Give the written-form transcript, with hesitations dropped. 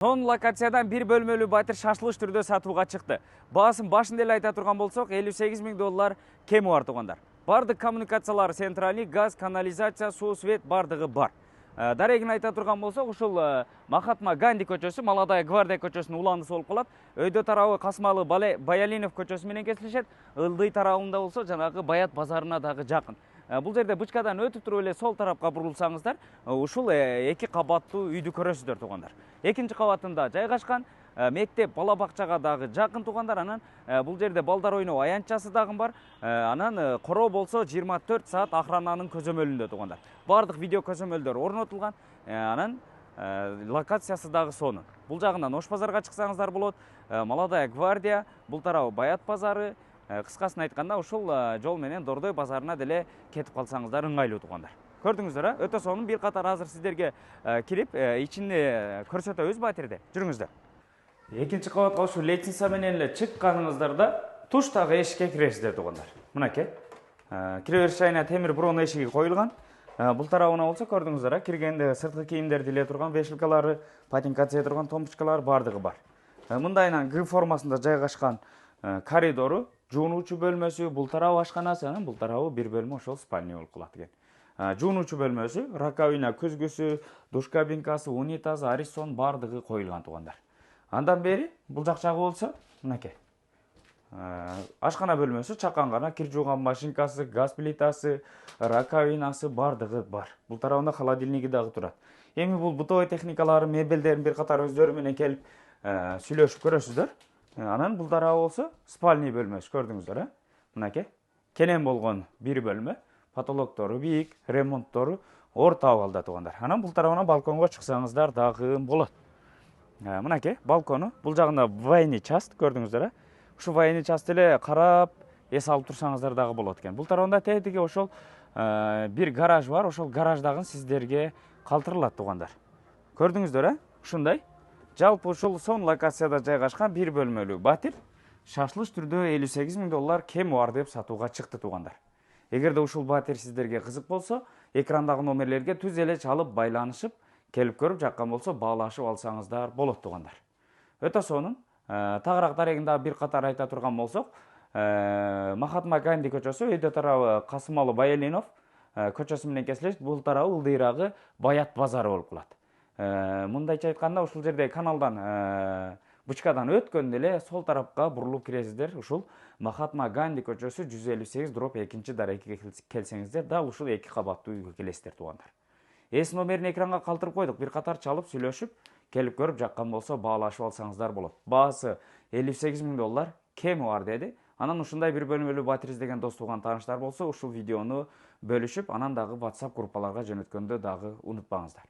Son локациядан bir бөлмөлүү батир шашылыш түрдө сатууга чыкты. Баасын башында эле айта турган болсок, 58 000 доллар кеми бар туугандар. Бардык коммуникациялар, центральный газ, канализация, суу, свет бардыгы бар. Дарегин айта турган болсок, ушул Махатма Ганди көчөсү, Молодая гвардия көчөсүнүн уландысы болуп калат. Өйдө тарабы Касымалы Баялинов көчөсү менен кесилишет. Ылдый тарабында болсо жанагы Баят базарына дагы жакын. Бул жерде бычкадан өтүп туруп эле сол тарапка бурулсаңыздар, ушул эки кабаттуу үйдү көрөсүздөр туугандар. Экинчи кабатында жайгашкан, мектеп, бала бакчага дагы жакын туугандар. Анан бул жерде балдар ойноо аянтчасы дагы бар. Анан короо болсо 24 саат охрананын көзөмөлүндө туугандар. Бардык видео көзөмөлдөр орнотулган. Анан локациясы дагы сонун. Бул жагынан Ош базарга чыксаңыздар болот. Молодая гвардия, бул тарабы Баят базары. Кыскасын айтканда ушул жол менен Дордой базарына деле кетип калсаңыздар ыңгайлуу туугандар. Көрдүңүздөр, өтө сонун. Бир катар азыр сиздерге кирип, ичинде көрсөтөбүз батирди. Жүрүңүздөр. Экинчи кабатка ушул лестница менен эле чыкканыңыздарда туштагы эшикке киресиздер туугандар. Мынакей. Кире бериш жайына темир брон эшиги коюлган. Бул тарабына болсо көрдүңүздөр, киргенде сырткы кийимдерди иле турган вешалкалары, патинка тие турган томпочкалар бардыгы бар. Мындайынан Г формасында жайгашкан коридору, жуунуучу бөлмөсү, бул тарабы ашканасы, анан бул тарабы бир бөлмө ошол спальня болуп калат экен. Жуунуучу бөлмөсү, раковина, көзгүсү, душ кабинкасы, унитаз, арисон бардыгы коюлган туугандар. Андан бери бул жак жагы болсо, мынакей. Ашкана бөлмөсү, чакангана, кир жууган машинкасы, газ плитасы, раковинасы бардыгы бар. Бул тарабында холодильниги дагы турат. Эми бул бытовой техникалары, мебелдерин бир катар өздөрү менен келип сүйлөшүп көрөсүздөр. Анан бул тарабы болсо спальный бөлмөсү, көрдүңүздөр, мынакей. Кенен болгон бир бөлмө, потолоктору бийик, ремонттору орто абалда туугандар. Анан бул тарабынан балконго чыксаңыздар дагы болот. Мынакей, балкону, бул жагында ванный часть, көрдүңүздөр. Ушу ванный часть эле карап, эс алып турсаңыздар дагы болот экен. Бул тарабында тетиги ошол бир гараж бар, ошол гараждагы сиздерге калтырылат туугандар. Көрдүңүздөр, ушундай. Жалпы ушул сон локацияда жайгашкан бир бөлмөлүү батир шашылыш түрдө 58 000 доллар кеми бар деп сатууга чыкты туугандар. Эгерде ушул батир сиздерге кызык болсо, экрандагы номерлерге түз эле чалып байланышып, келип көрүп жаккан болсо баалашып алсаңыздар болот туугандар. Өтө сонун. Тагыраак дарегинде бир катар айта турган болсок, Махатма Ганди көчөсү, өйдө тарабы Касымалы Баялинов көчөсү менен кесилет, бул тарабы ылдыйрагы Баят базары болуп калат. Мындайча айтканда, ушул жерде каналдан бычкадан өткөндө эле сол тарапка бурулуп киресиздер. Ушул Махатма Ганди көчөсү 158/2 дарекке келсеңиздер, дал ушул эки кабаттуу үйгө келесиздер туугандар. Эс номерин экранга калтырып койдук, бир катар чалып сүйлөшүп, келип көрүп жаккан болсо баалашып алсаңыздар болот. Баасы 58 000 доллар кеми бар деди. Анан ушундай бир бөлмөлүү батир издеген дос туган тааныштар болсо, ушул видеону бөлүшүп, анан дагы WhatsApp группаларга жөнөткөндө дагы унутпаңыздар.